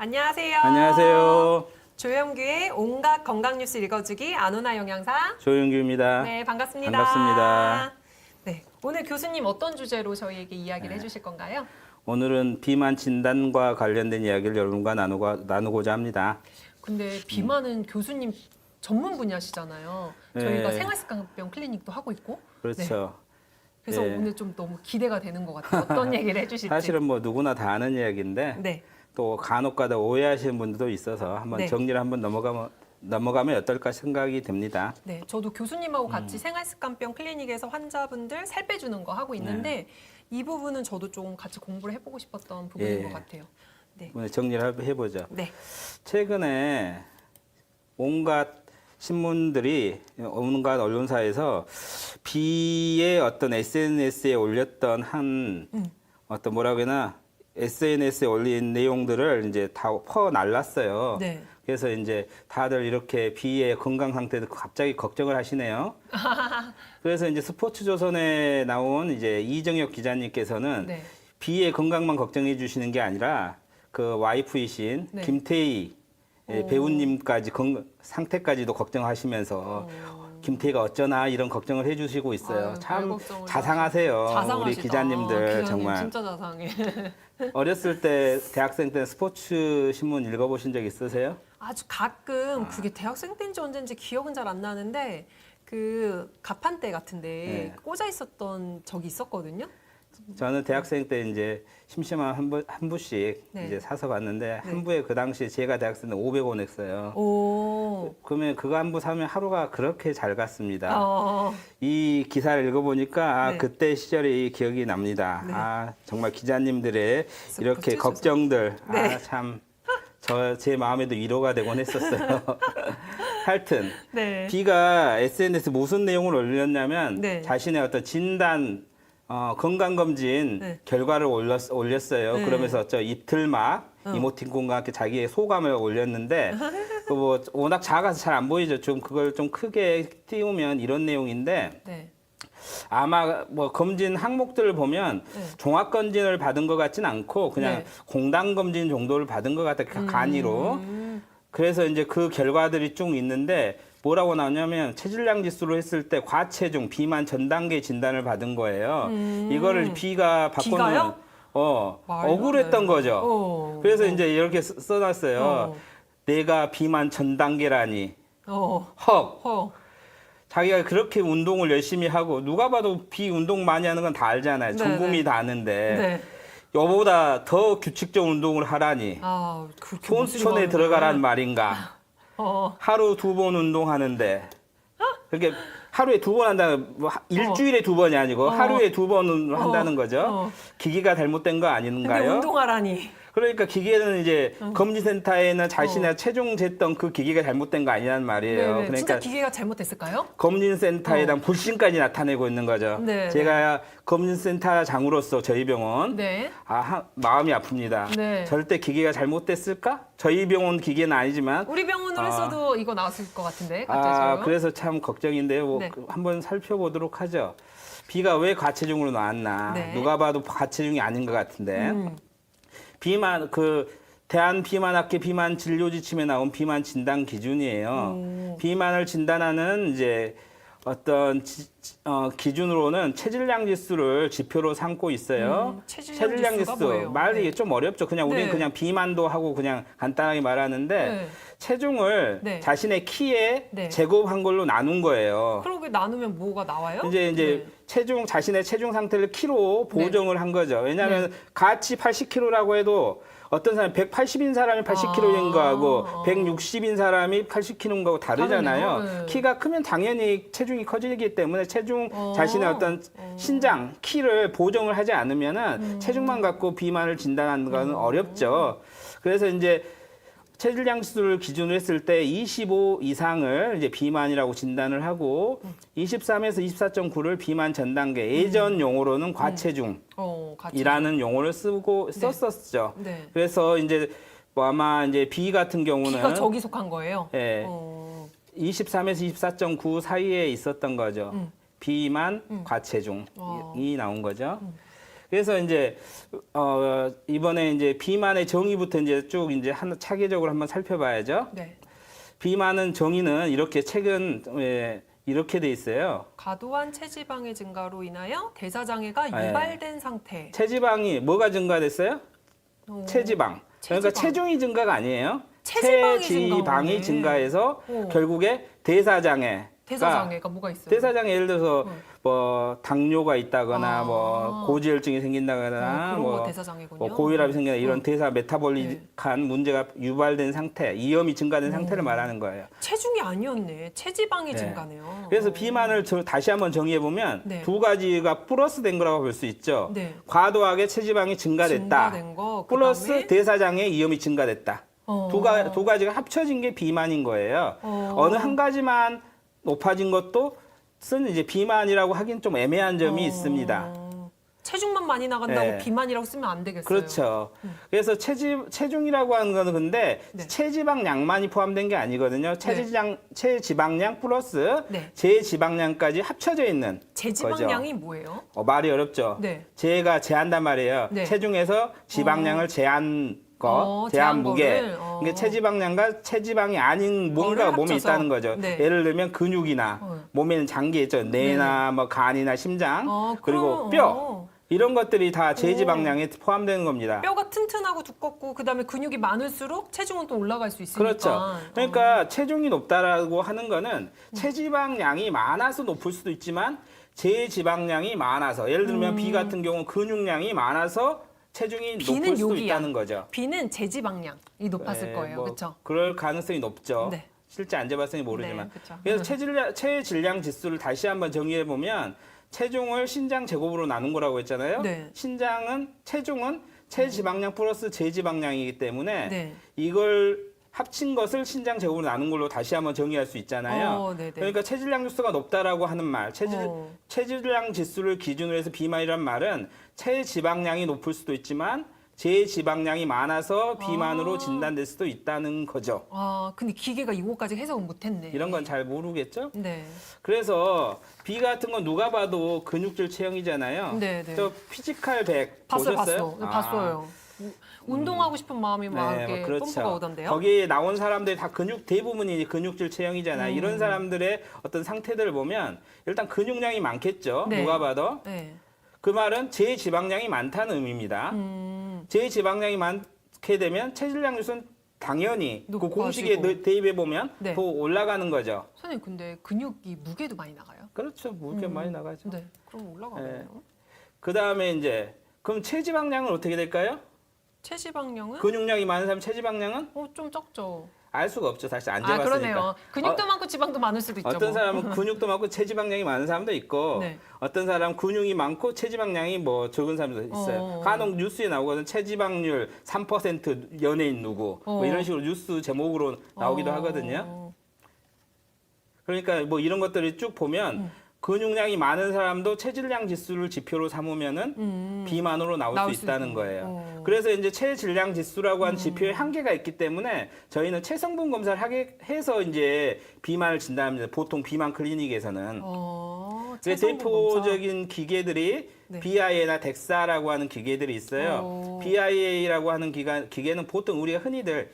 안녕하세요. 안녕하세요. 조영규의 온갖 건강 뉴스 읽어주기 안오나 영양사. 조영규입니다. 네, 반갑습니다. 반갑습니다. 네, 오늘 교수님 어떤 주제로 저희에게 이야기를 해주실 건가요? 오늘은 비만 진단과 관련된 이야기를 여러분과 나누고자 합니다. 근데 비만은 교수님 전문 분야시잖아요. 저희가 네. 생활습관병 클리닉도 하고 있고. 그렇죠. 그래서 네. 오늘 좀 너무 기대가 되는 것 같아요. 어떤 얘기를 해주실지. 사실은 뭐 누구나 다 아는 이야기인데 네, 또 간혹가다 오해하시는 분들도 있어서 한번 네. 정리를 한번 넘어가면 어떨까 생각이 듭니다. 네, 저도 교수님하고 같이 생활습관병 클리닉에서 환자분들 살 빼주는 거 하고 있는데 이 부분은 저도 좀 같이 공부를 해보고 싶었던 부분인 예. 것 같아요. 네, 오늘 정리를 해보죠. 네, 최근에 온갖 신문들이 온갖 언론사에서 비의 어떤 SNS에 올렸던 한 어떤 뭐라고 해나 SNS에 올린 내용들을 이제 다 퍼날랐어요. 네. 그래서 이제 다들 이렇게 비의 건강 상태도 갑자기 걱정을 하시네요. 그래서 이제 스포츠조선에 나온 이제 이정혁 기자님께서는 네. 비의 건강만 걱정해 주시는 게 아니라 그 와이프이신 네. 김태희 오. 배우님까지 상태까지도 걱정하시면서 김태희가 어쩌나 이런 걱정을 해주시고 있어요. 아유, 별 참 걱정을 자상하세요. 자상하시다. 우리 기자님들 기자님 정말. 진짜 자상해. 어렸을 때 대학생 때 스포츠 신문 읽어보신 적 있으세요? 아주 가끔 그게 대학생 때인지 언제인지 기억은 잘 안 나는데 그 가판대 같은데 네. 꽂아 있었던 적이 있었거든요. 저는 대학생 때 이제 심심한 한 부씩 네. 이제 사서 봤는데 네. 한 부에 그 당시에 제가 대학생 때 500원 했어요. 오, 그러면 그거 한 부 사면 하루가 그렇게 잘 갔습니다. 어, 이 기사를 읽어보니까 아, 네. 그때 시절이 기억이 납니다. 네. 아, 정말 기자님들의 이렇게 스포츠 걱정들, 네. 아, 참, 제 마음에도 위로가 되곤 했었어요. 하여튼, 네. B가 SNS 무슨 내용을 올렸냐면 네. 자신의 어떤 진단, 건강검진 네. 결과를 올렸어요. 네. 그러면서 저 이틀막 이모티콘과 함께 자기의 소감을 올렸는데 그 뭐 워낙 작아서 잘 안 보이죠. 좀 그걸 좀 크게 띄우면 이런 내용인데 네. 아마 뭐 검진 항목들을 보면 네. 종합 검진을 받은 것 같진 않고 그냥 네. 공당 검진 정도를 받은 것 같아 간이로. 그래서 이제 그 결과들이 쭉 있는데 뭐라고 나오냐면 체질량 지수로 했을 때 과체중, 비만 전 단계 진단을 받은 거예요. 이거를 B가 B가요? 바꾸면 말도 안 억울했던 돼요. 거죠. 그래서 이제 이렇게 써놨어요. 어. 내가 비만 전 단계라니. 어, 헉. 어, 자기가 그렇게 운동을 열심히 하고 누가 봐도 비 운동 많이 하는 건 다 알잖아요. 네, 전 국민이 네. 다 아는데 네. 여보다 더 규칙적 운동을 하라니. 아, 그렇게 손수촌에 모습이 들어가란 많은데. 말인가. 어, 하루 2번 운동하는데 그렇게 하루에 2번 한다는 일주일에 2번이 아니고 하루에 2번 한다는 거죠. 어. 기기가 잘못된 거 근데 아닌가요? 운동하라니. 그러니까 기계는 이제 검진센터에는 자신의 체중 쟀던 그 기계가 잘못된 거 아니란 말이에요. 네네. 그러니까 진짜 기계가 잘못됐을까요? 검진센터에 대한 불신까지 나타내고 있는 거죠. 네, 제가 검진센터장으로서 저희 병원 네. 마음이 아픕니다. 네. 절대 기계가 잘못됐을까? 저희 병원 기계는 아니지만 우리 병원으로 했어도 이거 나왔을 것 같은데. 아, 갑자기. 그래서 참 걱정인데요. 뭐 네. 한번 살펴보도록 하죠. B가 왜 과체중으로 나왔나? 네. 누가 봐도 과체중이 아닌 것 같은데. 음. 비만 대한 비만학회 비만 진료 지침에 나온 비만 진단 기준이에요. 비만을 진단하는 이제 어떤 기준으로는 체질량 지수를 지표로 삼고 있어요. 체질량 지수가 뭐예요? 말이 네. 좀 어렵죠. 그냥 우리는 네. 그냥 비만도 하고 그냥 간단하게 말하는데 네. 체중을 네. 자신의 키에 네. 제곱한 걸로 나눈 거예요. 그러게 나누면 뭐가 나와요? 이제 자신의 체중 상태를 키로 보정을 한 거죠. 왜냐하면 같이 80kg라고 해도 어떤 사람이 180인 사람이 80kg인 거하고 160인 사람이 80kg인 거하고 다르잖아요. 다르네요. 네. 키가 크면 당연히 체중이 커지기 때문에 자신의 어떤 신장, 키를 보정을 하지 않으면은 체중만 갖고 비만을 진단하는 거는 어렵죠. 그래서 이제 체질량 지수를 기준으로 했을 때 25 이상을 이제 비만이라고 진단을 하고 23에서 24.9를 비만 전 단계, 예전 용어로는 과체중이라는 같이. 용어를 썼었죠. 네. 그래서 이제 뭐 아마 이제 B 같은 경우는 B가 저기 속한 거예요? 예, 23에서 24.9 사이에 있었던 거죠. 비만 과체중이 나온 거죠. 그래서 이제 이번에 이제 비만의 정의부터 이제 쭉 이제 차계적으로 한번 살펴봐야죠. 네. 비만은 정의는 이렇게 책은 이렇게 돼 있어요. 과도한 체지방의 증가로 인하여 대사장애가 네. 유발된 상태. 체지방이 뭐가 증가됐어요? 오. 체지방. 그러니까 체지방. 체중이 증가가 아니에요. 체지방이 체지방이 증가해서 오. 결국에 대사장애. 대사장애가 뭐가 있어요? 대사장애 예를 들어서 뭐 당뇨가 있다거나 아. 뭐 고지혈증이 생긴다거나 그런 거 뭐 대사장애군요. 뭐 고혈압이 생기나 이런 대사 메타볼릭한 문제가 유발된 상태, 이염이 증가된 상태를 말하는 거예요. 체중이 아니었네. 체지방이 네. 증가네요. 그래서 비만을 다시 한번 정의해 보면 네. 두 가지가 플러스된 거라고 볼 수 있죠. 네. 과도하게 체지방이 증가됐다. 증가된 거. 플러스 그다음에 대사장애 이염이 증가됐다. 두 가지가 합쳐진 게 비만인 거예요. 어느 한 가지만 높아진 것도 이제 비만이라고 하긴 좀 애매한 점이 있습니다. 체중만 많이 나간다고 네. 비만이라고 쓰면 안 되겠어요. 그렇죠. 그래서 체중이라고 하는 거는 근데 네. 체지방량만이 포함된 게 아니거든요. 체지방량 플러스 네. 제지방량까지 합쳐져 있는 제지방량이 뭐예요? 말이 어렵죠. 네. 제가 제한단 말이에요. 네. 체중에서 지방량을 제한 제한 무게. 거를, 그러니까 체지방량과 체지방이 아닌 뭔가 거를 몸이 합쳐서. 있다는 거죠. 네. 예를 들면 근육이나 몸에 있는 장기 있죠. 뇌나 뭐 간이나 심장 그리고 뼈 이런 것들이 다 제지방량에 포함되는 겁니다. 뼈가 튼튼하고 두껍고 그다음에 근육이 많을수록 체중은 또 올라갈 수 있으니까. 그렇죠. 그러니까 체중이 높다라고 하는 거는 체지방량이 많아서 높을 수도 있지만 제지방량이 많아서 예를 들면 비 같은 경우 근육량이 많아서 체중이 높을 수도 있다는 거죠. 비는 제지방량이 높았을 네, 거예요. 뭐 그렇죠? 그럴 가능성이 높죠. 네. 실제 안 재봤으니 모르지만. 네, 그쵸. 그래서 체질량 지수를 다시 한번 정의해 보면 체중을 신장 제곱으로 나눈 거라고 했잖아요. 네. 체중은 체지방량 플러스 제지방량이기 때문에 네. 이걸 합친 것을 신장 제곱으로 나눈 걸로 다시 한번 정의할 수 있잖아요. 네네. 그러니까 체질량 지수가 높다라고 하는 말, 체질량 지수를 기준으로 해서 비만이란 말은 체지방량이 높을 수도 있지만 제지방량이 많아서 비만으로 진단될 수도 있다는 거죠. 근데 기계가 이거까지 해석은 못했네. 이런 건 잘 모르겠죠? 네. 그래서 비 같은 건 누가 봐도 근육질 체형이잖아요. 네, 네. 저 피지컬 100 보셨어요? 봤어요. 운동하고 싶은 마음이 막 네, 이렇게 그렇죠. 뽐뿌가 오던데요. 거기에 나온 사람들이 다 대부분이 근육질 체형이잖아요. 음. 이런 사람들의 어떤 상태들을 보면 일단 근육량이 많겠죠. 네. 누가 봐도. 네. 그 말은 제지방량이 많다는 의미입니다. 제지방량이 많게 되면 체질량 지수는 당연히 그 높아지고. 공식에 대입해 보면 네. 더 올라가는 거죠. 선생님 근데 근육이 무게도 많이 나가요? 그렇죠. 무게 많이 나가죠. 네. 그럼 올라가네요. 그 다음에 이제 그럼 체지방량은 어떻게 될까요? 체지방량은? 근육량이 많은 사람 체지방량은 좀 적죠. 알 수가 없죠. 사실 안 재봤으니까. 그러네요. 근육도 많고 지방도 많을 수도 있죠. 어떤 뭐. 사람은 근육도 많고 체지방량이 많은 사람도 있고 네. 어떤 사람은 근육이 많고 체지방량이 뭐 적은 사람도 있어요. 간혹 뉴스에 나오거든. 체지방률 3% 연예인 누구 뭐 이런 식으로 뉴스 제목으로 나오기도 하거든요. 그러니까 뭐 이런 것들을 쭉 보면 근육량이 많은 사람도 체질량 지수를 지표로 삼으면은 비만으로 나올 수 있다는 거예요. 그래서 이제 체질량 지수라고 하는 지표에 한계가 있기 때문에 저희는 체성분 검사를 하게 해서 이제 비만을 진단합니다. 보통 비만 클리닉에서는. 대표적인 기계들이 네. BIA나 덱사라고 하는 기계들이 있어요. BIA라고 하는 기계는 보통 우리가 흔히들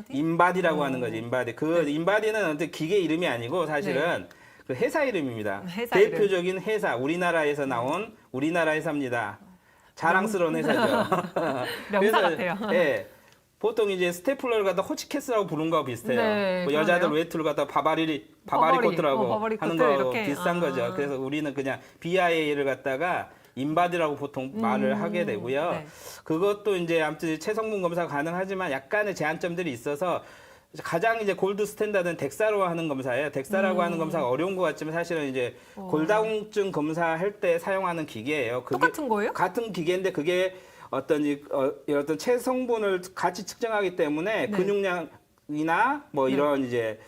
인바디라고 하는 거죠. 인바디. 인바디는 어떤 기계 이름이 아니고 사실은 그 회사 이름입니다. 대표적인 회사, 우리나라에서 나온 우리나라 회사입니다. 자랑스러운 회사죠. 명사 같아요. 예. 보통 이제 스테플러를 갖다 호치케스라고 부르는 거하고 비슷해요. 네, 뭐 여자들 외투를 갖다 바바리 코트라고 바바리 하는 코트 거하고 이렇게. 비슷한 거죠. 그래서 우리는 그냥 BIA를 갖다가 인바디라고 보통 말을 하게 되고요. 네. 그것도 이제 아무튼 체성분 검사 가능하지만 약간의 제한점들이 있어서 가장 이제 골드 스탠다드는 덱사로 하는 검사예요. 덱사라고 하는 검사가 어려운 것 같지만 사실은 이제 골다공증 검사할 때 사용하는 기계예요. 똑같은 거예요? 같은 기계인데 그게 어떤 체성분을 같이 측정하기 때문에 근육량이나 뭐 이런 이제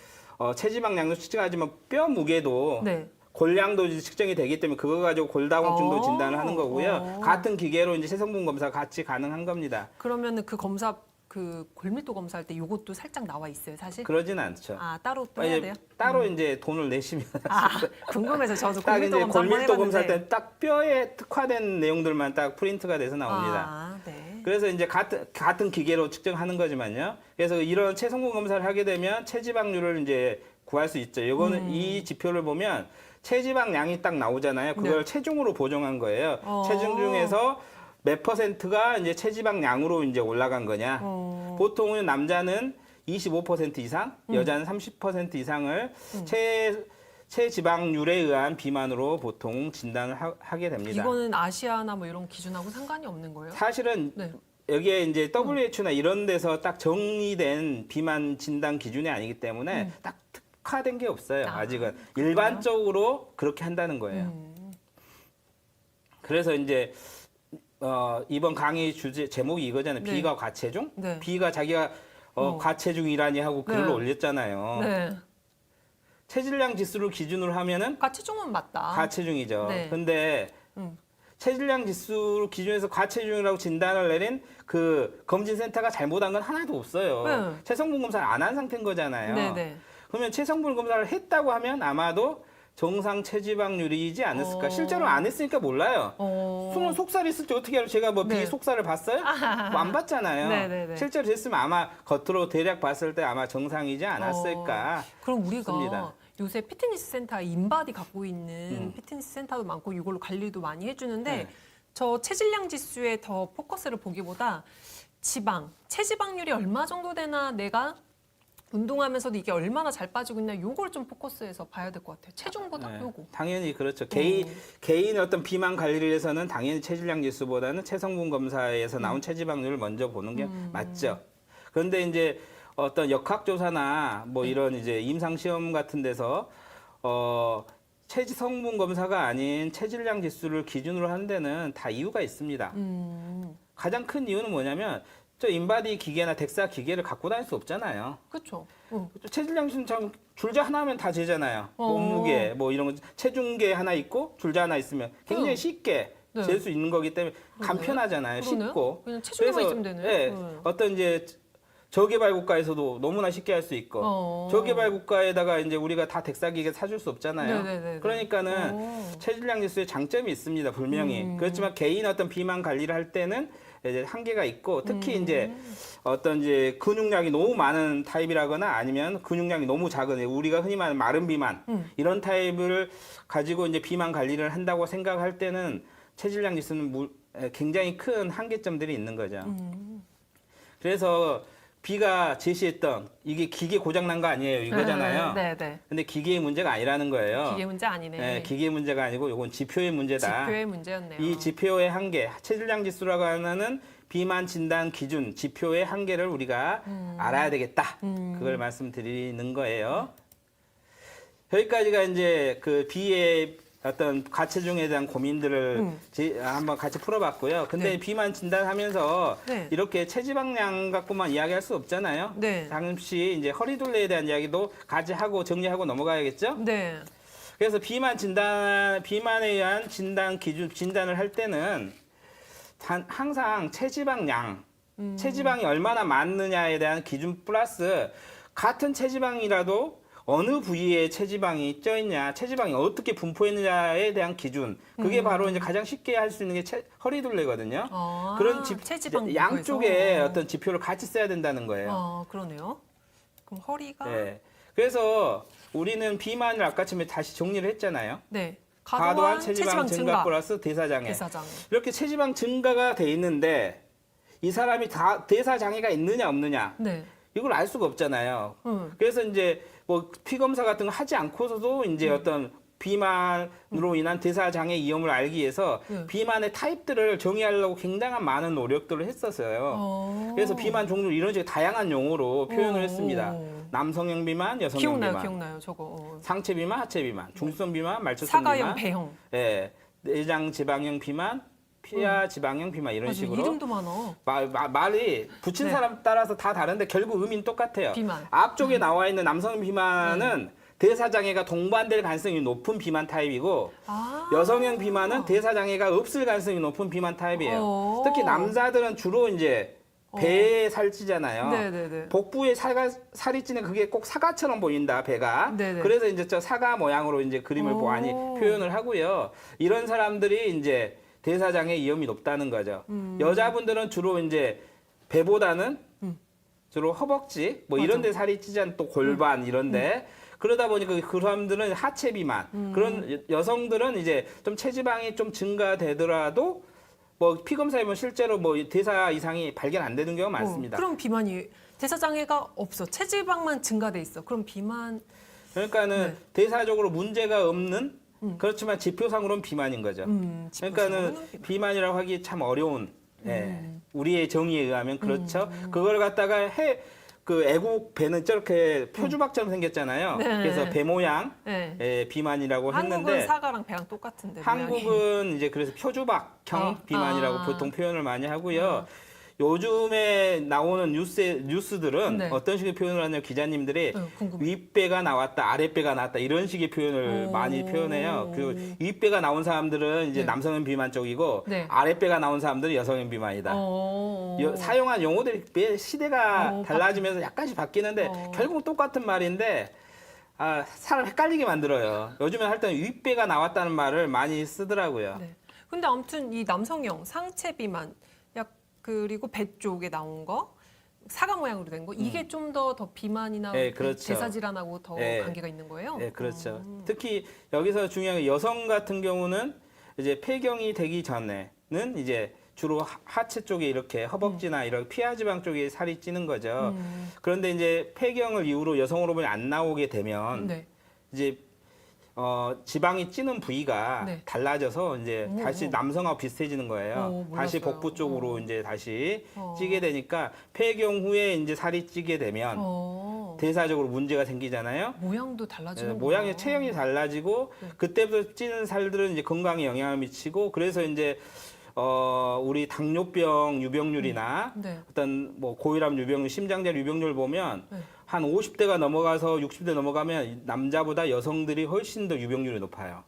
체지방량도 측정하지만 뼈 무게도 골량도 이제 측정이 되기 때문에 그거 가지고 골다공증도 진단을 하는 거고요. 같은 기계로 이제 체성분 검사 같이 가능한 겁니다. 그러면은 그 검사 그 골밀도 검사할 때 이것도 살짝 나와 있어요, 사실? 그러진 않죠. 아, 따로 또 해야 돼요? 따로 이제 돈을 내시면 아, 궁금해서 저도 딱 골밀도 이제 검사 한번 골밀도 검사할 해봤는데. 때 딱 뼈에 특화된 내용들만 딱 프린트가 돼서 나옵니다. 아, 네. 그래서 이제 같은 기계로 측정하는 거지만요. 그래서 이런 체성분 검사를 하게 되면 체지방률을 이제 구할 수 있죠. 이거는 이 지표를 보면 체지방량이 딱 나오잖아요. 그걸 네. 체중으로 보정한 거예요. 어. 체중 중에서 몇 %가 이제 체지방량으로 이제 올라간 거냐. 보통은 남자는 25% 이상, 여자는 30% 이상을 체지방률에 의한 비만으로 보통 진단을 하게 됩니다. 이거는 아시아나 뭐 이런 기준하고 상관이 없는 거예요? 사실은 네. 여기에 이제 WHO나 이런 데서 딱 정리된 비만 진단 기준이 아니기 때문에 딱 특화된 게 없어요. 아, 아직은 그렇구나. 일반적으로 그렇게 한다는 거예요. 그래서 이제 이번 강의 주제 제목이 이거잖아요. 네. B가 과체중. 네. B가 자기가 과체중이라니 하고 글을 네. 올렸잖아요. 네. 체질량 지수를 기준으로 하면은 가치중은 맞다. 과체중이죠. 네. 근데 음. 체질량 지수를 기준해서 과체중이라고 진단을 내린 그 검진센터가 잘못한 건 하나도 없어요. 네. 체성분 검사를 안 한 상태인 거잖아요. 네네. 그러면 체성분 검사를 했다고 하면 아마도 정상 체지방률이지 않았을까. 실제로 안 했으니까 몰라요. 숨은 속살이 있을 때 어떻게 알아요? 제가 뭐 네. 비 속살을 봤어요? 뭐 안 봤잖아요. 네네네. 실제로 됐으면 아마 겉으로 대략 봤을 때 아마 정상이지 않았을까. 그럼 우리가 싶습니다. 요새 피트니스 센터 인바디 갖고 있는 피트니스 센터도 많고 이걸로 관리도 많이 해주는데 네. 저 체질량 지수에 더 포커스를 보기보다 지방, 체지방률이 얼마 정도 되나 내가 운동하면서도 이게 얼마나 잘 빠지고 있나 요걸 좀 포커스해서 봐야 될 것 같아요. 체중보다 네, 요거. 당연히 그렇죠. 개인의 어떤 비만 관리를 위해서는 당연히 체질량 지수보다는 체성분 검사에서 나온 체지방률을 먼저 보는 게 맞죠. 그런데 이제 어떤 역학조사나 뭐 이런 이제 임상시험 같은 데서 체지성분 검사가 아닌 체질량 지수를 기준으로 하는 데는 다 이유가 있습니다. 가장 큰 이유는 뭐냐면 저 인바디 기계나 덱사 기계를 갖고 다닐 수 없잖아요. 그렇죠. 체질량 지수는 참 줄자 하나면 다 재잖아요. 어. 몸무게 뭐 이런 거 체중계 하나 있고 줄자 하나 있으면 굉장히 쉽게 네. 잴 수 있는 거기 때문에 간편하잖아요. 그러네요. 쉽고. 그냥 체중계만 그래서, 있으면 되네요. 예, 네. 어떤 이제 저개발 국가에서도 너무나 쉽게 할 수 있고 저개발 국가에다가 이제 우리가 다 덱사 기계 사줄 수 없잖아요. 네네네네. 그러니까는 체질량 지수에 장점이 있습니다. 분명히. 그렇지만 개인 어떤 비만 관리를 할 때는 이제 한계가 있고 특히 이제 어떤 이제 근육량이 너무 많은 타입이라거나 아니면 근육량이 너무 작은 우리가 흔히 말하는 마른 비만 이런 타입을 가지고 이제 비만 관리를 한다고 생각할 때는 체질량 지수는 굉장히 큰 한계점들이 있는 거죠. 그래서 B가 제시했던 이게 기계 고장 난 거 아니에요 이거잖아요. 네네. 근데 기계의 문제가 아니라는 거예요. 기계 문제 아니네. 네, 기계의 문제가 아니고 이건 지표의 문제다. 지표의 문제였네요. 이 지표의 한계, 체질량 지수라고 하는 비만 진단 기준, 지표의 한계를 우리가 알아야 되겠다. 그걸 말씀드리는 거예요. 여기까지가 이제 그 B의 어떤 과체중에 대한 고민들을 한번 같이 풀어봤고요. 근데 네. 비만 진단하면서 네. 이렇게 체지방량 갖고만 이야기할 수 없잖아요. 네. 잠시 이제 허리둘레에 대한 이야기도 같이 하고 정리하고 넘어가야겠죠. 네. 그래서 비만에 의한 진단 기준, 진단을 할 때는 항상 체지방량, 체지방이 얼마나 많느냐에 대한 기준 플러스 같은 체지방이라도 어느 부위에 체지방이 쪄있냐, 체지방이 어떻게 분포했느냐에 대한 기준. 그게 바로 이제 가장 쉽게 할 수 있는 게 허리둘레거든요. 그런 체지방 양쪽에 분포에서. 어떤 지표를 같이 써야 된다는 거예요. 그러네요. 그럼 허리가 네. 그래서 우리는 비만을 아까쯤에 다시 정리를 했잖아요. 네. 과도한 체지방 증가 플러스 대사장애. 대사장애. 이렇게 체지방 증가가 돼 있는데 이 사람이 다 대사장애가 있느냐 없느냐 네. 이걸 알 수가 없잖아요. 그래서 이제 뭐 피검사 같은 거 하지 않고서도 이제 어떤 비만으로 인한 대사장애 위험을 알기 위해서 비만의 타입들을 정의하려고 굉장한 많은 노력들을 했었어요. 그래서 비만 종류 이런 식의 다양한 용어로 표현을 했습니다. 남성형 비만, 여성형 비만, 기억나요, 저거. 상체 비만, 하체 비만, 중성 비만, 말초성 사가형, 비만, 배형. 예, 내장 지방형 비만, 피하 지방형 비만 이런 맞아, 식으로 이름도 많아. 말이 붙인 네. 사람 따라서 다 다른데 결국 의미는 똑같아요. 비만. 앞쪽에 나와 있는 남성 비만은 대사장애가 동반될 가능성이 높은 비만 타입이고 여성형 비만은 대사장애가 없을 가능성이 높은 비만 타입이에요. 특히 남자들은 주로 이제 배에 살찌잖아요. 네네네. 복부에 살이 찌는 그게 꼭 사과처럼 보인다, 배가. 네네. 그래서 이제 저 사과 모양으로 이제 그림을 많이 표현을 하고요. 이런 사람들이 이제 대사장애 위험이 높다는 거죠. 여자분들은 주로 이제 배보다는 주로 허벅지 뭐 이런 데 살이 찌지 않는 또 골반 이런 데 그러다 보니까 그 사람들은 하체 비만 그런 여성들은 이제 좀 체지방이 좀 증가되더라도 뭐 피검사에 보면 실제로 뭐 대사 이상이 발견 안 되는 경우가 많습니다. 그럼 비만이 대사장애가 없어. 체지방만 증가돼 있어. 그럼 비만 그러니까는 대사적으로 문제가 없는 그렇지만 지표상으로는 비만인 거죠. 그러니까는 비만이라고 하기 참 어려운 우리의 정의에 의하면 그렇죠. 그걸 갖다가 그 애국 배는 저렇게 표주박처럼 생겼잖아요. 네. 그래서 배 모양 네. 비만이라고 한국은 했는데 사과랑 배랑 똑같은데. 한국은 이제 그래서 표주박형 비만이라고 보통 표현을 많이 하고요. 요즘에 나오는 뉴스들은 네. 어떤 식의 표현을 하냐면 기자님들이 궁금해. 윗배가 나왔다, 아랫배가 나왔다 이런 식의 표현을 많이 표현해요. 그 윗배가 나온 사람들은 이제 남성형 비만 쪽이고 네. 아랫배가 나온 사람들은 여성형 비만이다. 사용한 용어들이 매 시대가 달라지면서 약간씩 바뀌는데 결국 똑같은 말인데 사람 헷갈리게 만들어요. 요즘에 할 때는 윗배가 나왔다는 말을 많이 쓰더라고요. 네. 근데 아무튼 이 남성형 상체 비만 그리고 배 쪽에 나온 거 사과 모양으로 된 거 이게 좀 더 비만이나 네, 그렇죠. 대사 질환하고 더 관계가 있는 거예요? 네, 그렇죠. 특히 여기서 중요한 게 여성 같은 경우는 이제 폐경이 되기 전에는 이제 주로 하체 쪽에 이렇게 허벅지나 이런 피하지방 쪽에 살이 찌는 거죠. 그런데 이제 폐경을 이후로 여성 호르몬이 안 나오게 되면 네. 이제 지방이 찌는 부위가 네. 달라져서 이제 다시 남성하고 비슷해지는 거예요. 다시 몰랐어요. 복부 쪽으로 이제 다시 찌게 되니까 폐경 후에 이제 살이 찌게 되면 대사적으로 문제가 생기잖아요. 모양도 달라지는 모양의 체형이 달라지고 그때부터 찌는 살들은 이제 건강에 영향을 미치고 그래서 이제 우리 당뇨병 유병률이나 네. 어떤 뭐 고혈압 유병률, 심장질 유병률 보면 네. 한 50대가 넘어가서 60대 넘어가면 남자보다 여성들이 훨씬 더 유병률이 높아요.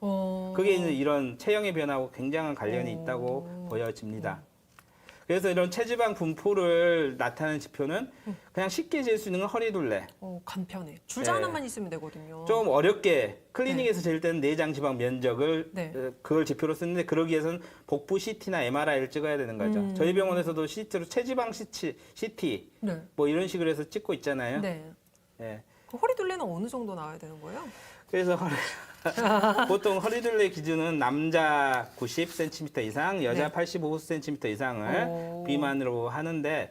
그게 이제 이런 체형의 변화하고 굉장한 관련이 있다고 보여집니다. 그래서 이런 체지방 분포를 나타내는 지표는 그냥 쉽게 잴 수 있는 건 허리둘레. 간편해. 줄자 네. 하나만 있으면 되거든요. 좀 어렵게 클리닉에서 잴 때는 내장 지방 면적을 네. 그걸 지표로 쓰는데 그러기 위해서는 복부 CT나 MRI를 찍어야 되는 거죠. 저희 병원에서도 CT로 체지방 CT 네. 뭐 이런 식으로 해서 찍고 있잖아요. 네. 예. 그 허리둘레는 어느 정도 나와야 되는 거예요? 그래서 보통 허리둘레 기준은 남자 90cm 이상, 여자 네. 85cm 이상을 비만으로 하는데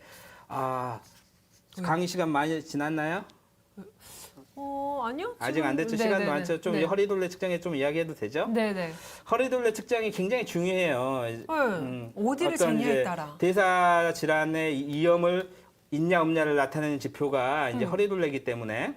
강의 시간 많이 지났나요? 아니요. 아직 안 됐죠. 네, 시간도 네, 많죠. 좀 네. 허리둘레 측정에 좀 이야기해도 되죠? 네네. 허리둘레 측정이 굉장히 중요해요. 어디를 어떤 재냐에 이제 따라. 대사 질환의 위험을 있냐 없냐를 나타내는 지표가 이제 허리둘레이기 때문에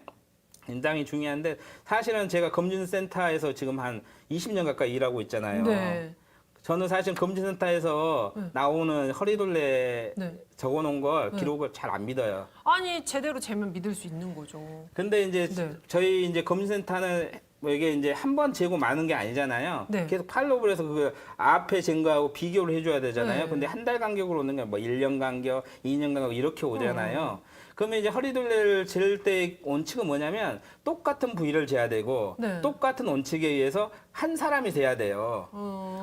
굉장히 중요한데 사실은 제가 검진센터에서 지금 한 20년 가까이 일하고 있잖아요. 네. 저는 사실 검진센터에서 나오는 허리둘레 네. 적어놓은 걸 기록을 잘 안 믿어요. 아니 제대로 재면 믿을 수 있는 거죠. 근데 이제 네. 저희 이제 검진센터는 뭐 이게 이제 한 번 재고 마는 게 아니잖아요. 네. 계속 팔로우를 해서 그 앞에 잰 거하고 비교를 해줘야 되잖아요. 네. 근데 한 달 간격으로 오는 게 뭐 1년 간격, 2년 간격 이렇게 오잖아요. 그러면 이제 허리둘레를 잴 때 원칙은 뭐냐면 똑같은 부위를 재야 되고 네. 똑같은 원칙에 의해서 한 사람이 재야 돼요.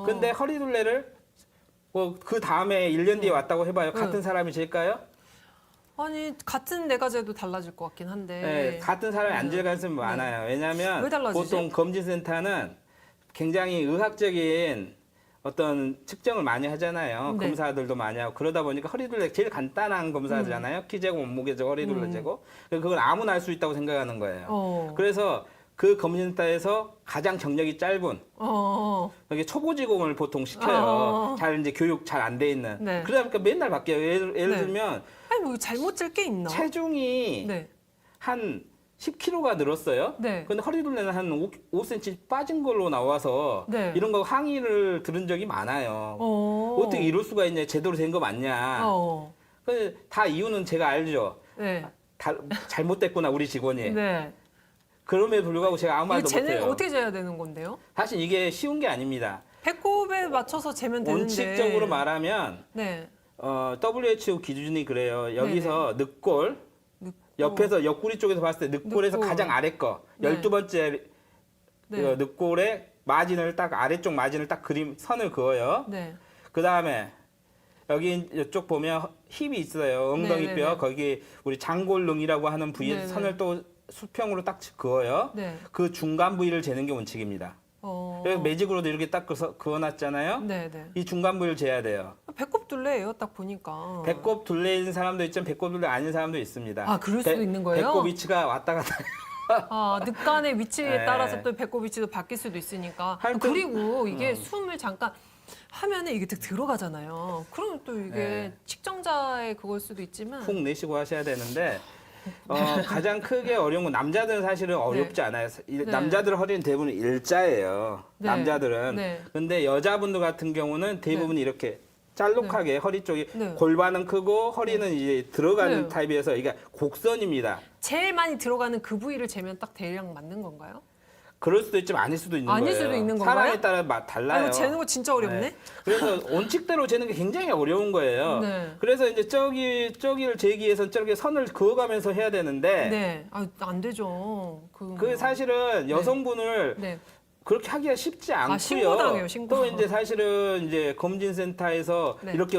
근데 허리둘레를 뭐 그 다음에 1년 뒤에 왔다고 해봐요. 같은 사람이 잴까요? 아니 같은 내가 재도 달라질 것 같긴 한데. 네, 같은 사람이 안 잴 가능성이 많아요. 왜냐하면 왜 달라지지? 보통 검진센터는 굉장히 의학적인 어떤 측정을 많이 하잖아요. 네. 검사들도 많이 하고 그러다 보니까 허리둘레 제일 간단한 검사잖아요. 키 재고 몸무게 재고 허리둘레 재고 그걸 아무나 할 수 있다고 생각하는 거예요. 그래서 그 검진센터에서 가장 경력이 짧은 여기 초보직원을 보통 시켜요. 잘 이제 교육 잘 안 돼 있는. 네. 그러다 보니까 맨날 바뀌어요. 예를 네. 들면 아니 뭐 잘못 잴 게 있나? 체중이 네. 한 10kg가 늘었어요. 네. 근데 허리둘레는 한 5cm 빠진 걸로 나와서 네. 이런 거 항의를 들은 적이 많아요. 어떻게 이럴 수가 있냐? 제대로 된 거 맞냐? 근데 다 이유는 제가 알죠. 네. 잘못됐구나 우리 직원이. 네. 그럼에도 불구하고 제가 아무 이거 말도 쟤는 못해요. 어떻게 재야 되는 건데요? 사실 이게 쉬운 게 아닙니다. 배꼽에 맞춰서 재면 되는데. 원칙적으로 말하면 네. WHO 기준이 그래요. 여기서 늑골, 늑골. 옆에서 옆구리 쪽에서 봤을 때 늑골에서 늑골. 가장 아래 거, 네. 12번째 네. 늑골의 마진을 딱 아래쪽 마진을 딱 선을 그어요. 네. 그 다음에 여기 이쪽 보면 힙이 있어요. 엉덩이뼈 네네네. 거기 우리 장골릉이라고 하는 부위에 네네. 선을 또 수평으로 딱 그어요. 네. 그 중간 부위를 재는 게 원칙입니다. 그래서 매직으로도 이렇게 딱 그어놨잖아요. 네, 네. 이 중간 부위를 재야 돼요. 배꼽 둘레예요, 딱 보니까. 배꼽 둘레 있는 사람도 있지만 배꼽 둘레 아닌 사람도 있습니다. 아, 그럴 수도 있는 거예요? 배꼽 위치가 왔다 갔다. 아, 늑간의 위치에 네. 따라서 또 배꼽 위치도 바뀔 수도 있으니까. 하여튼, 그리고 이게 숨을 잠깐 하면은 이게 들어가잖아요. 그러면 또 이게 네. 측정자의 그걸 수도 있지만. 훅 내쉬고 하셔야 되는데 가장 크게 어려운 건 남자들은 사실은 어렵지 않아요. 남자들 허리는 대부분 일자예요. 네. 남자들은. 네. 근데 여자분들 같은 경우는 대부분 이렇게 짤록하게 허리 쪽이 네. 골반은 크고 허리는 이제 들어가는 네. 타입이어서 이게 곡선입니다. 제일 많이 들어가는 그 부위를 재면 딱 대략 맞는 건가요? 그럴 수도 있지만 아닐 수도 있는 아닐 거예요. 수도 있는 건가요? 사람에 따라 달라요. 아, 이거 재는 거 진짜 어렵네. 네. 그래서 원칙대로 재는 게 굉장히 어려운 거예요. 네. 그래서 이제 저기를 재기 위해서 저렇게 선을 그어가면서 해야 되는데 네. 아, 안 되죠. 그 사실은 여성분을 네. 그렇게 하기가 쉽지 않고요. 신고당해요, 신고. 또 이제 사실은 이제 검진센터에서 네. 이렇게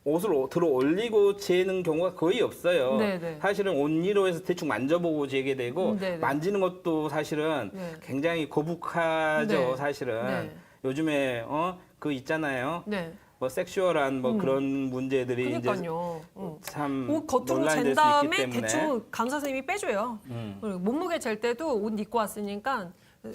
옷을 들어 올리고 재는 경우가 거의 없어요. 네, 네. 사실은 온니로 해서 대충 만져보고 재게 되고 네, 네. 만지는 것도 사실은 네. 굉장히 거북하죠. 네. 사실은 네. 요즘에 그 있잖아요. 네. 뭐 섹슈얼한 뭐 그런 문제들이 이제 그러니까요. 참 옷 겉으로 논란이 잰 될 수 있기 다음에 때문에 대충 간호사 선생님이 빼줘요. 음. 그리고 몸무게 잴 때도 옷 입고 왔으니까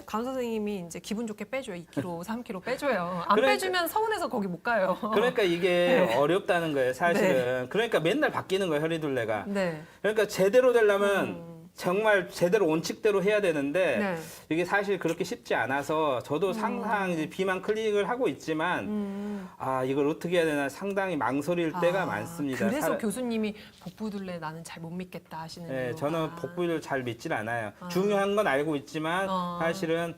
간호사 선생님이 이제 기분 좋게 빼줘요. 2kg, 3kg 빼줘요. 안 그러니까- 빼주면 서운해서 거기 못 가요. 그러니까 이게 어렵다는 거예요, 사실은. 그러니까 맨날 바뀌는 거예요, 허리둘레가. 네. 그러니까 제대로 되려면 정말 제대로 원칙대로 해야 되는데 네. 이게 사실 그렇게 쉽지 않아서 저도 상상 이제 비만 클리닉을 하고 있지만 아 이걸 어떻게 해야 되나 상당히 망설일 때가 많습니다. 그래서 교수님이 복부둘레 나는 잘 못 믿겠다 하시는 네, 이유가. 저는 복부를 잘 믿질 않아요. 중요한 건 알고 있지만 사실은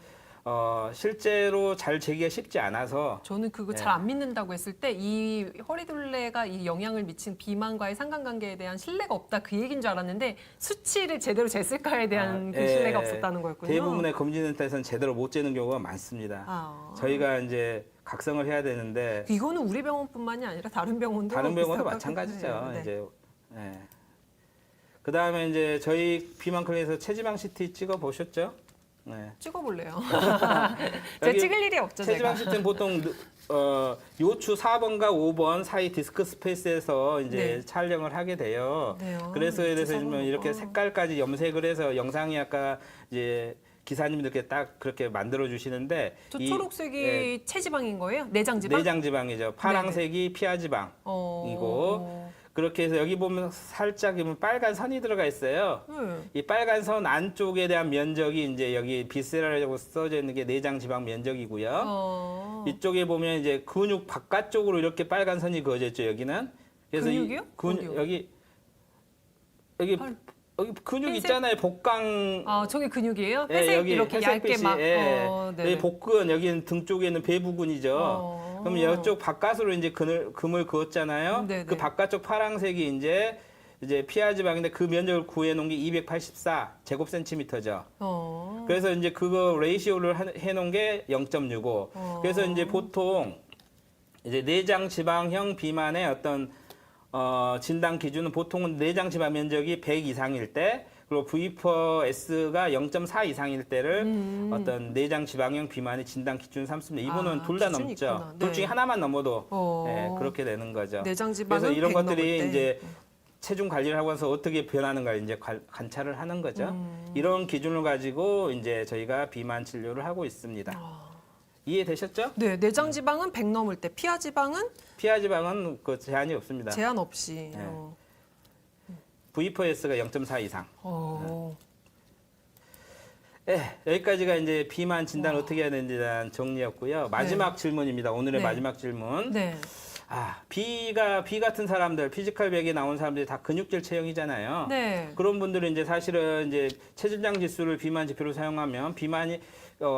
실제로 잘 재기가 쉽지 않아서 저는 그거 네. 잘 안 믿는다고 했을 때 이 허리둘레가 이 영향을 미친 비만과의 상관관계에 대한 신뢰가 없다 그 얘기인 줄 알았는데 수치를 제대로 쟀을까에 대한 그 예, 신뢰가 없었다는 거였군요. 대부분의 검진센터에서는 제대로 못 재는 경우가 많습니다. 저희가 이제 각성을 해야 되는데 이거는 우리 병원뿐만이 아니라 다른 병원도 다른 병원도 비슷할 마찬가지죠. 것 같아요. 네. 이제 그 다음에 이제 저희 비만 클리닉에서 체지방 CT 찍어 보셨죠? 네. 찍어볼래요. 제가 여기 찍을 일이 없죠, 체지방 제가. CT는 보통 요추 4번과 5번 사이 디스크 스페이스에서 이제 네. 촬영을 하게 돼요. 네요. 그래서 예를 요추 4번, 들면 이렇게 5번. 색깔까지 염색을 해서 영상이 아까 이제 기사님들께 딱 그렇게 만들어 주시는데 저 이- 초록색이 네, 체지방인 거예요? 내장지방? 내장 지방이죠. 파란색이 피하 지방이고 그렇게 해서 여기 보면 살짝 보면 빨간 선이 들어가 있어요. 이 빨간 선 안쪽에 대한 면적이 이제 여기 비세라라고 써져 있는 게 내장 지방 면적이고요. 이쪽에 보면 이제 근육 바깥쪽으로 이렇게 빨간 선이 그어져 있죠. 여기는. 그래서 근육이요? 어디요? 여기 팔. 여기 근육 흰색? 있잖아요. 복강. 아, 저게 근육이에요? 예, 회색 여기 이렇게 얇게 회색빛이, 막. 예. 네네. 여기 복근 여기는 등 쪽에 있는 배부근이죠. 그럼 이쪽 바깥으로 이제 금을 그었잖아요. 네네. 그 바깥쪽 파란색이 이제 피하 지방인데 그 면적을 구해 놓은 게 284 제곱센티미터죠. 그래서 이제 그거 레이시오를 해 놓은 게 0.65. 그래서 이제 보통 이제 내장 지방형 비만의 어떤 진단 기준은 보통은 내장 지방 면적이 100 이상일 때 그리고 V4S가 0.4 이상일 때를 어떤 내장 지방형 비만의 진단 기준 삼습니다. 이분은 둘 다 기준이 넘죠. 있구나. 둘 네. 중에 하나만 넘어도 그렇게 되는 거죠. 내장 지방은 그래서 이런 100 것들이 넘을 때. 이제 체중 관리를 하고 나서 어떻게 변하는가 이제 관찰을 하는 거죠. 이런 기준을 가지고 이제 저희가 비만 진료를 하고 있습니다. 이해되셨죠? 네, 내장 지방은 100 넘을 때, 피하 지방은 피하 지방은 그 제한이 없습니다. 제한 없이. 네. V4S가 0.4 이상. 여기까지가 이제 비만 진단 어떻게 해야 되는지에 대한 정리였고요. 마지막 질문입니다. 오늘의 네. 마지막 질문. 네. 비 같은 사람들, 피지컬 백에 나온 사람들이 다 근육질 체형이잖아요. 네. 그런 분들은 이제 사실은 이제 체질량 지수를 비만 지표로 사용하면 비만이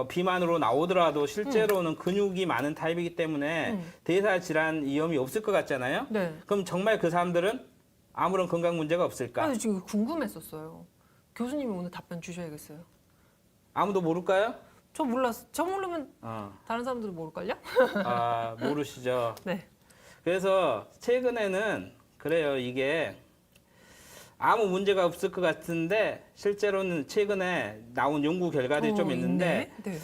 비만으로 나오더라도 실제로는 근육이 많은 타입이기 때문에 대사 질환 위험이 없을 것 같잖아요. 네. 그럼 정말 그 사람들은 아무런 건강 문제가 없을까? 아니, 지금 궁금했었어요. 교수님이 오늘 답변 주셔야겠어요. 아무도 모를까요? 저 몰랐어. 저 모르면 어. 다른 사람들도 모를걸요? 아, 모르시죠. 네. 그래서 최근에는 그래요. 이게 아무 문제가 없을 것 같은데 실제로는 최근에 나온 연구 결과들이 좀 있는데 있네. 네.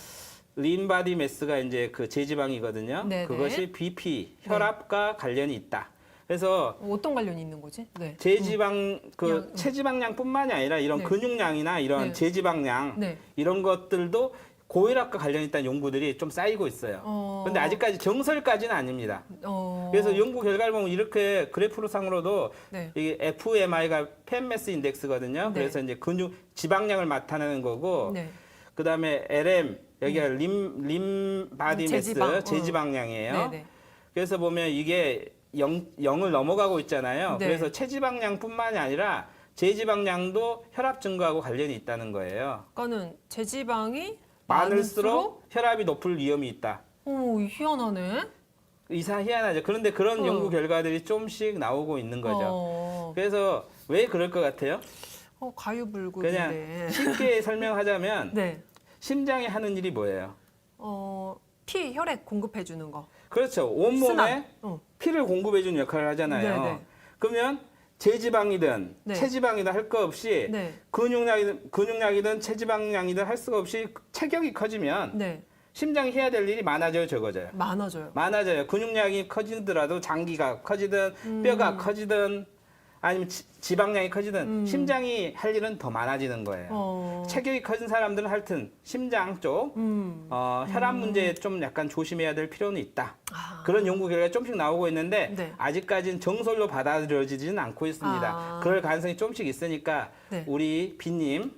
린바디 매스가 이제 그 제지방이거든요. 네네. 그것이 BP, 혈압과 관련이 있다. 그래서 어떤 관련이 있는 거지? 네. 제지방 그 양. 체지방량뿐만이 아니라 이런 네. 근육량이나 이런 네. 제지방량 네. 이런 것들도 고혈압과 관련이 있다는 연구들이 좀 쌓이고 있어요. 그런데 아직까지 정설까지는 아닙니다. 그래서 연구 결과를 보면 이렇게 그래프상으로도 네. 이게 FMI가 팹매스 인덱스거든요. 네. 그래서 이제 근육 지방량을 나타내는 거고 네. 그다음에 LM 여기가 림 바디 매스 제지방. 제지방량이에요. 네. 네. 그래서 보면 이게 0을 넘어가고 있잖아요. 네. 그래서 체지방량뿐만이 아니라 제지방량도 혈압 증가하고 관련이 있다는 거예요. 그러니까는 제지방이 많을수록 혈압이 높을 위험이 있다. 오, 희한하네. 희한하죠. 그런데 그런 어. 연구 결과들이 조금씩 나오고 있는 거죠. 어, 그래서 왜 그럴 것 같아요? 가유불급인데. 그냥 쉽게 설명하자면 네. 심장이 하는 일이 뭐예요? 피, 혈액 공급해 주는 거. 그렇죠. 온몸에 순환. 피를 공급해 주는 역할을 하잖아요. 네네. 그러면 제지방이든 네. 체지방이든 할 거 없이 네. 근육량이든 체지방량이든 할 수가 없이 체격이 커지면 네. 심장이 해야 될 일이 많아져요, 적어져요. 많아져요. 많아져요. 근육량이 커지더라도 장기가 커지든 뼈가 커지든 아니면 지방량이 커지든 심장이 할 일은 더 많아지는 거예요. 체격이 커진 사람들은 하여튼 심장 쪽 혈압 문제에 좀 약간 조심해야 될 필요는 있다. 아. 그런 연구 결과가 조금씩 나오고 있는데 네. 아직까지는 정설로 받아들여지지는 않고 있습니다. 아. 그럴 가능성이 조금씩 있으니까 네. 우리 비님,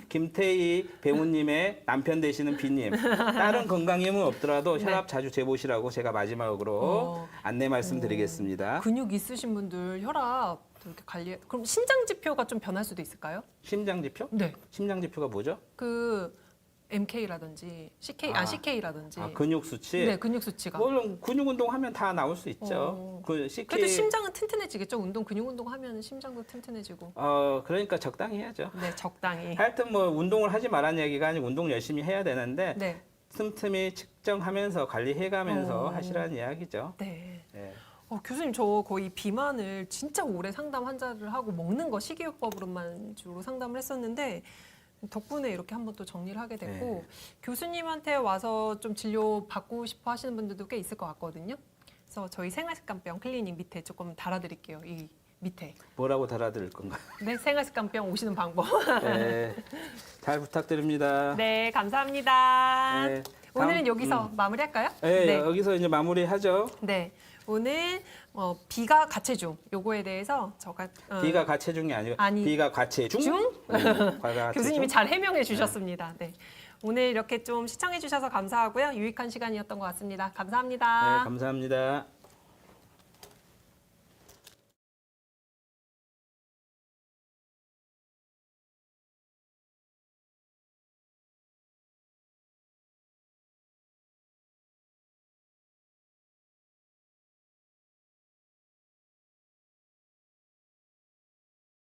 김태희 배우님의 남편 되시는 비님 다른 건강염은 없더라도 네. 혈압 자주 재보시라고 제가 마지막으로 안내 말씀드리겠습니다. 근육 있으신 분들 혈압 이렇게 관리. 그럼 심장 지표가 좀 변할 수도 있을까요? 심장 지표? 네. 심장 지표가 뭐죠? 그 MK라든지 CK라든지. 근육 수치. 네, 근육 수치가. 물론 근육 운동하면 다 나올 수 있죠. 그 CK. 그래도 심장은 튼튼해지겠죠. 근육 운동 하면 심장도 튼튼해지고. 그러니까 적당히 해야죠. 네, 적당히. 하여튼 뭐 운동을 하지 말라는 얘기가 아니고 운동 열심히 해야 되는데 네. 틈틈이 측정하면서 관리해가면서 어. 하시라는 이야기죠. 네. 네. 교수님 저 거의 비만을 진짜 오래 상담 환자를 하고 먹는 거 식이요법으로만 주로 상담을 했었는데 덕분에 이렇게 한번 또 정리를 하게 됐고 교수님한테 와서 좀 진료 받고 싶어 하시는 분들도 꽤 있을 것 같거든요. 그래서 저희 생활습관병 클리닉 밑에 조금 달아드릴게요. 이 밑에. 뭐라고 달아드릴 건가요? 네, 생활습관병 오시는 방법. 네. 잘 부탁드립니다. 네, 감사합니다. 네, 오늘은 다음, 여기서 마무리할까요? 네, 여기서 이제 마무리하죠. 네. 오늘 비가 가체중 요거에 대해서 저가 비가 가체중이 아니고 아니, 비가 가체중? 중? 가체중? 교수님이 잘 해명해 주셨습니다. 네. 오늘 이렇게 좀 시청해 주셔서 감사하고요. 유익한 시간이었던 것 같습니다. 감사합니다. 네, 감사합니다.